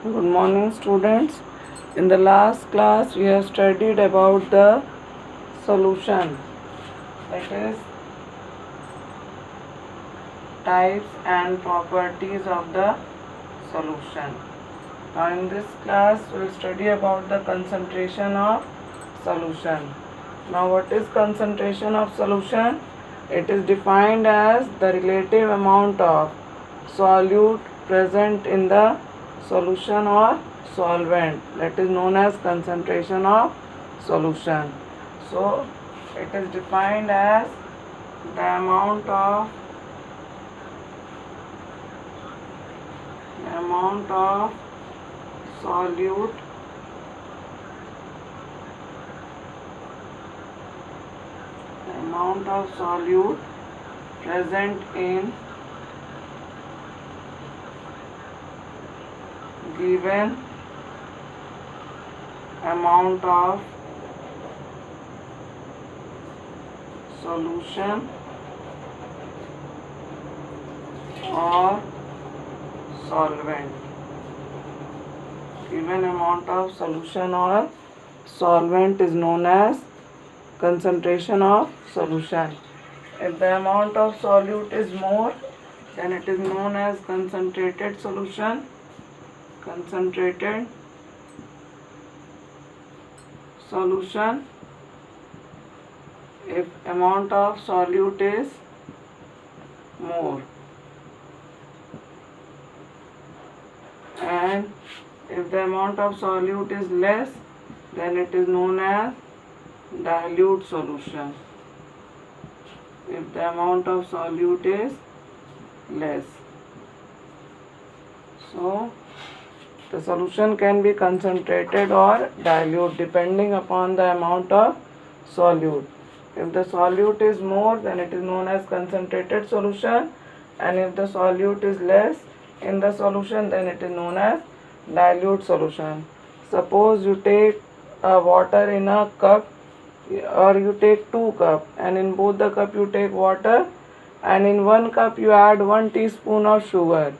Good morning, students. In the last class, we have studied about the solution, that is, types and properties of the solution. Now, in this class, we will study about the concentration of solution. Now, what is concentration of solution? It is defined as the relative amount of solute present in the solution or solvent, that is known as concentration of solution. So it is defined as the amount of solute present in given amount of solution or solvent. Given amount of solution or solvent is known as concentration of solution. If the amount of solute is more, then it is known as concentrated solution. Concentrated solution. If amount of solute is more, and if the amount of solute is less, then it is known as dilute solution. If the amount of solute is less, so the solution can be concentrated or dilute depending upon the amount of solute. If the solute is more, then it is known as concentrated solution, and if the solute is less in the solution, then it is known as dilute solution. Suppose you take water in a cup, or you take 2 cups, and in both the cup you take water, and in one cup you add 1 teaspoon of sugar,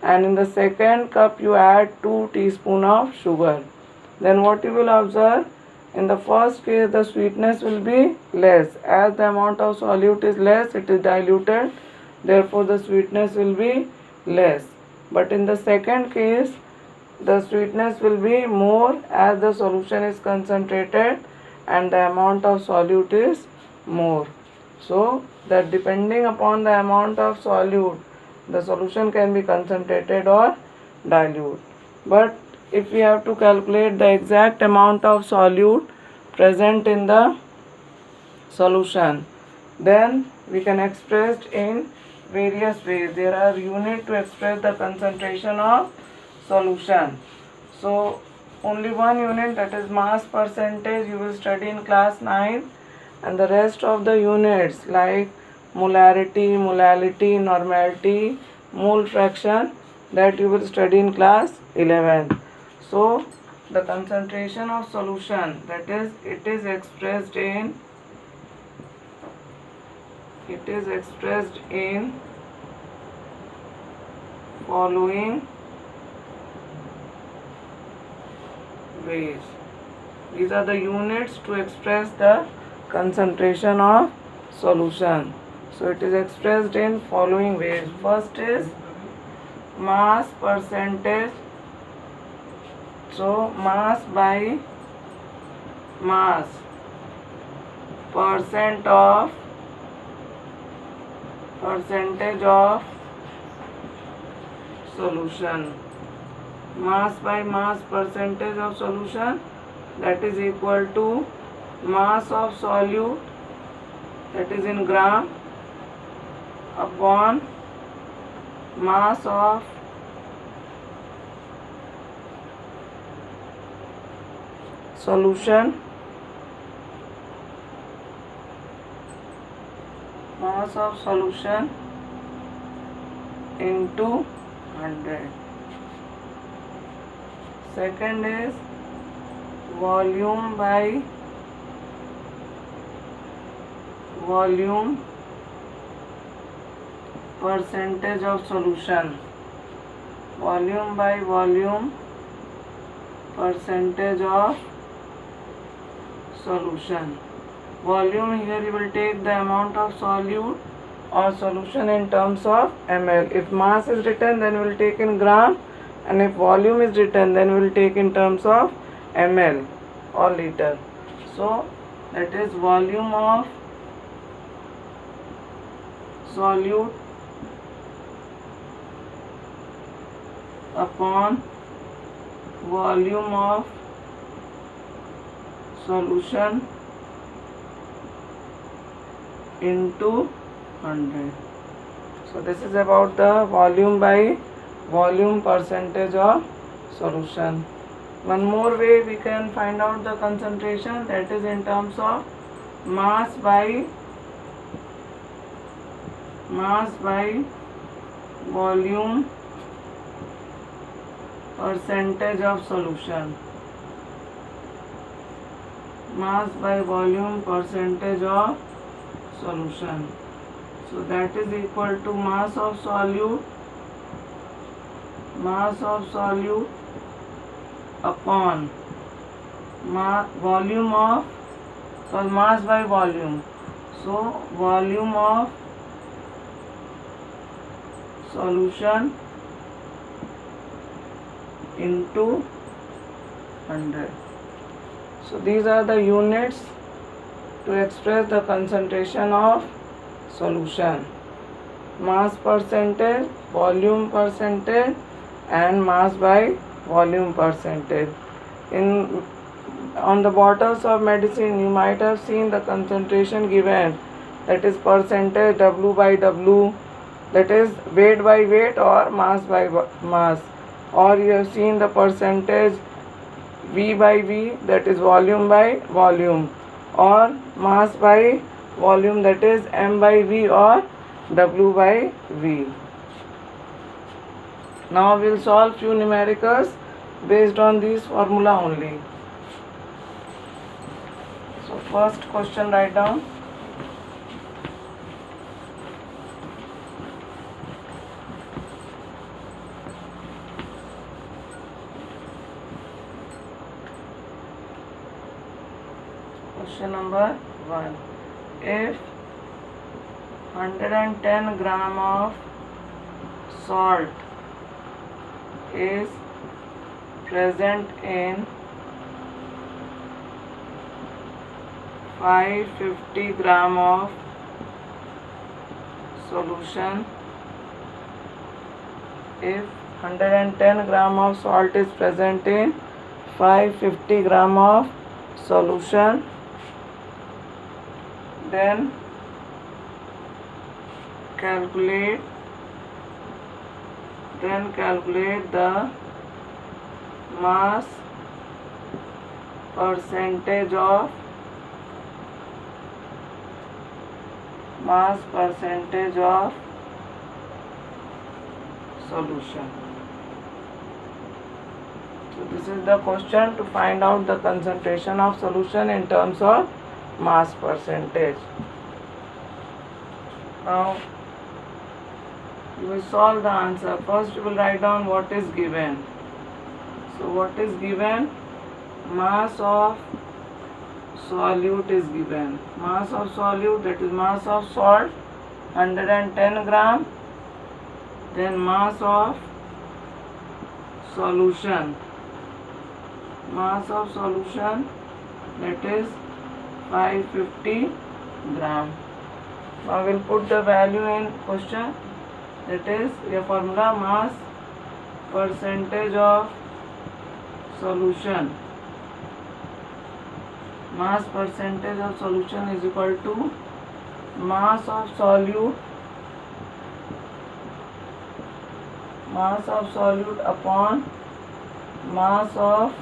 and in the second cup you add 2 teaspoon of sugar. Then what you will observe? In the first case, the sweetness will be less. As the amount of solute is less, it is diluted, therefore the sweetness will be less. But in the second case, the sweetness will be more as the solution is concentrated and the amount of solute is more. So that depending upon the amount of solute, the solution can be concentrated or dilute. But if we have to calculate the exact amount of solute present in the solution, then we can express in various ways. There are units to express the concentration of solution. So only one unit, that is mass percentage, you will study in class 9, and the rest of the units like molarity, molality, normality, mole fraction, that you will study in class 11. So the concentration of solution, that is, it is expressed in following ways. These are the units to express the concentration of solution. So it is expressed in following ways. First is mass percentage. So mass by mass, percentage of solution. Mass by mass, percentage of solution, that is equal to mass of solute, that is in gram, upon mass of solution, into 100. Second is volume by volume, percentage of solution. Volume by volume, percentage of solution. Volume, here you will take the amount of solute or solution in terms of ml. If mass is written, then we will take in gram, and if volume is written, then we will take in terms of ml or liter. So that is volume of solute upon volume of solution into 100. So this is about the volume by volume percentage of solution. One more way we can find out the concentration, that is in terms of mass by volume percentage of solution. Mass by volume percentage of solution. So that is equal to mass of solute upon volume of, so mass by volume, so volume of solution into 100. So these are the units to express the concentration of solution: mass percentage, volume percentage, and mass by volume percentage. On the bottles of medicine you might have seen the concentration given, that is percentage W by W, that is weight by weight or mass by mass, or you have seen the percentage V by V, that is volume by volume, or mass by volume, that is M by V or W by V. Now we will solve few numericals based on this formula only. So first question, write down. Question number 1. If 110 gram of salt is present in 550 gram of solution, if 110 gram of salt is present in 550 gram of solution, then calculate the mass percentage of solution. So this is the question to find out the concentration of solution in terms of mass percentage. Now you will solve the answer. First you will write down what is given. So what is given? Mass of solute is given. Mass of solute, that is mass of salt 110 gram. Then mass of solution. Mass of solution, that is 550 gram. Now we will put the value in question. That is your formula, mass percentage of solution. Mass percentage of solution is equal to mass of solute upon mass of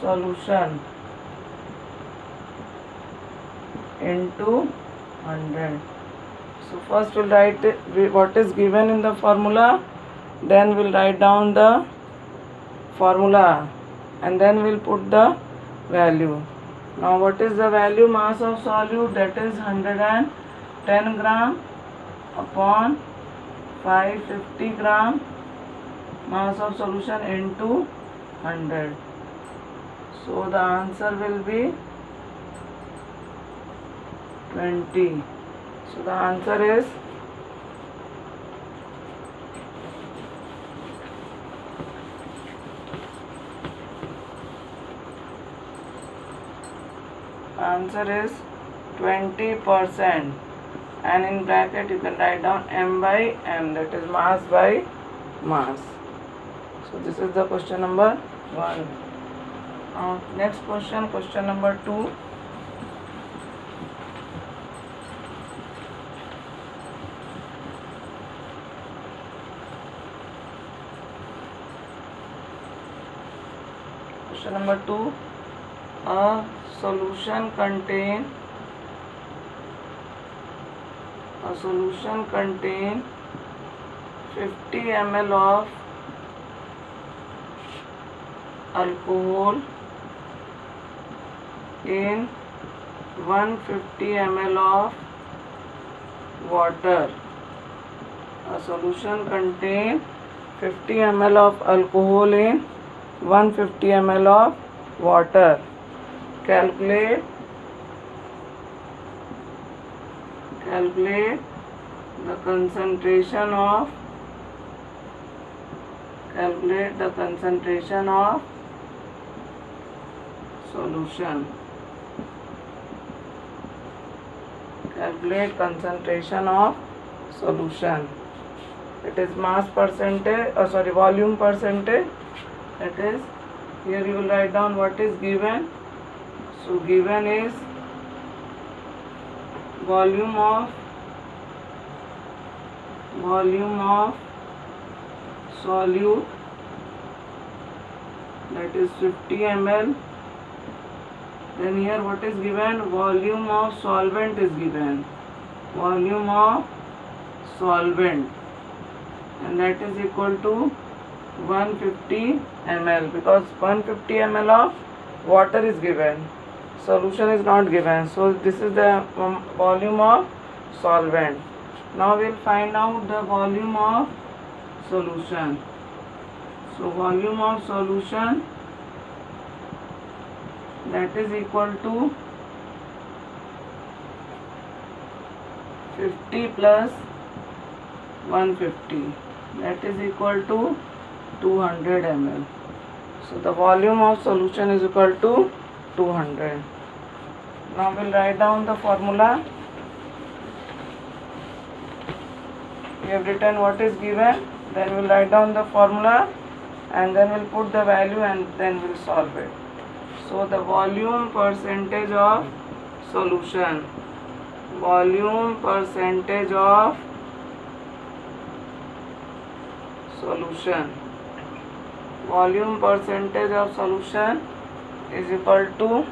solution into 100. So first we'll write what is given in the formula, then we'll write down the formula, and then we'll put the value. Now what is the value? Mass of solute, that is 110 gram upon 550 gram mass of solution into 100. So the answer will be 20. So the answer is answer is 20%, and in bracket you can write down m by m, that is mass by mass. So this is the question number 1. Next question, question number 2. Question number 2. A solution contain 50 ml of alcohol in 150 ml of water. A solution contain 50 ml of alcohol in 150 ml of water. Calculate the concentration of solution. Calculate concentration of solution. It is mass percentage, volume percentage. That is, here you will write down what is given. So given is volume of solute, that is 50 ml. Then here what is given? Volume of solvent is given. Volume of solvent, and that is equal to 150 ml, because 150 ml of water is given, solution is not given. So this is the volume of solvent. Now we will find out the volume of solution. So volume of solution, that is equal to 50 plus 150, that is equal to 200 ml. So the volume of solution is equal to 200. Now we'll write down the formula. We have written what is given, then we'll write down the formula, and then we'll put the value, and then we'll solve it. So the volume percentage of solution, volume percentage of solution, volume percentage of solution is equal to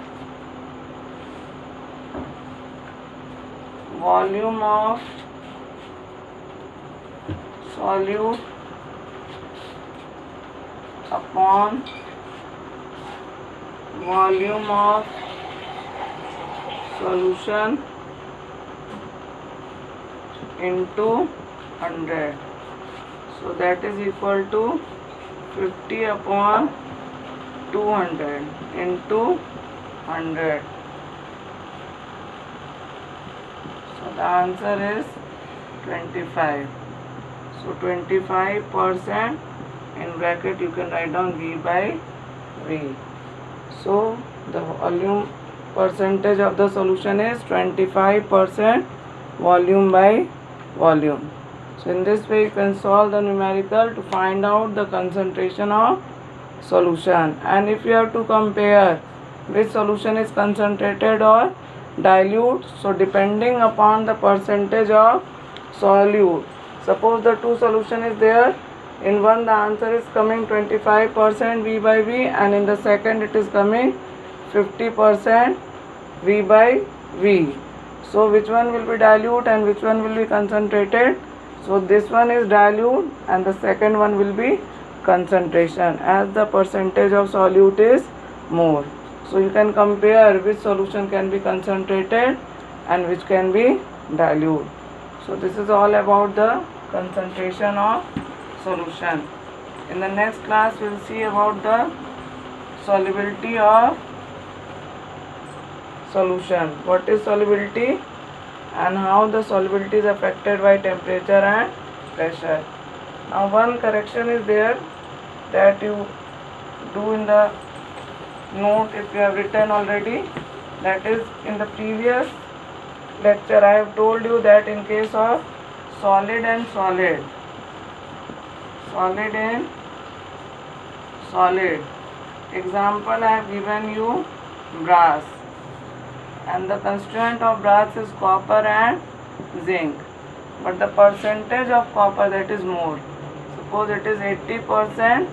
volume of solute upon volume of solution into 100. So that is equal to 50 upon 200 into 100. So the answer is 25. So 25%, in bracket you can write down V by V. So the volume percentage of the solution is 25% volume by volume. So in this way you can solve the numerical to find out the concentration of solution. And if you have to compare which solution is concentrated or dilute, so depending upon the percentage of solute, suppose the two solution is there, in one the answer is coming 25% V by V, and in the second it is coming 50% V by V. So which one will be dilute and which one will be concentrated? So this one is dilute and the second one will be concentration, as the percentage of solute is more. So you can compare which solution can be concentrated and which can be dilute. So this is all about the concentration of solution. In the next class we will see about the solubility of solution. What is solubility and how the solubility is affected by temperature and pressure. Now one correction is there that you do in the note if you have written already. That is, in the previous lecture I have told you that in case of solid and solid example I have given you brass, and the constituent of brass is copper and zinc, but the percentage of copper that is more. Suppose it is 80%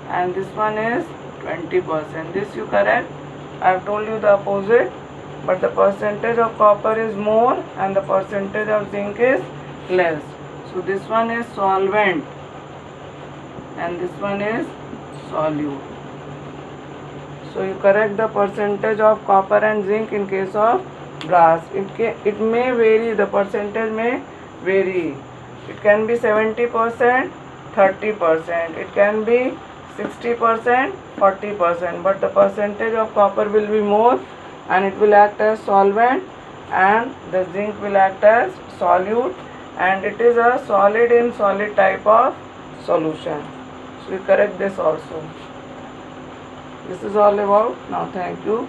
and this one is 20%. This you correct. I have told you the opposite, but the percentage of copper is more and the percentage of zinc is less. So this one is solvent and this one is solute. So you correct the percentage of copper and zinc in case of brass. It may vary, the percentage may vary. It can be 70%, 30%. It can be 60%, 40%, but the percentage of copper will be more and it will act as solvent, and the zinc will act as solute, and it is a solid in solid type of solution. So we correct this also. This is all about now. Thank you.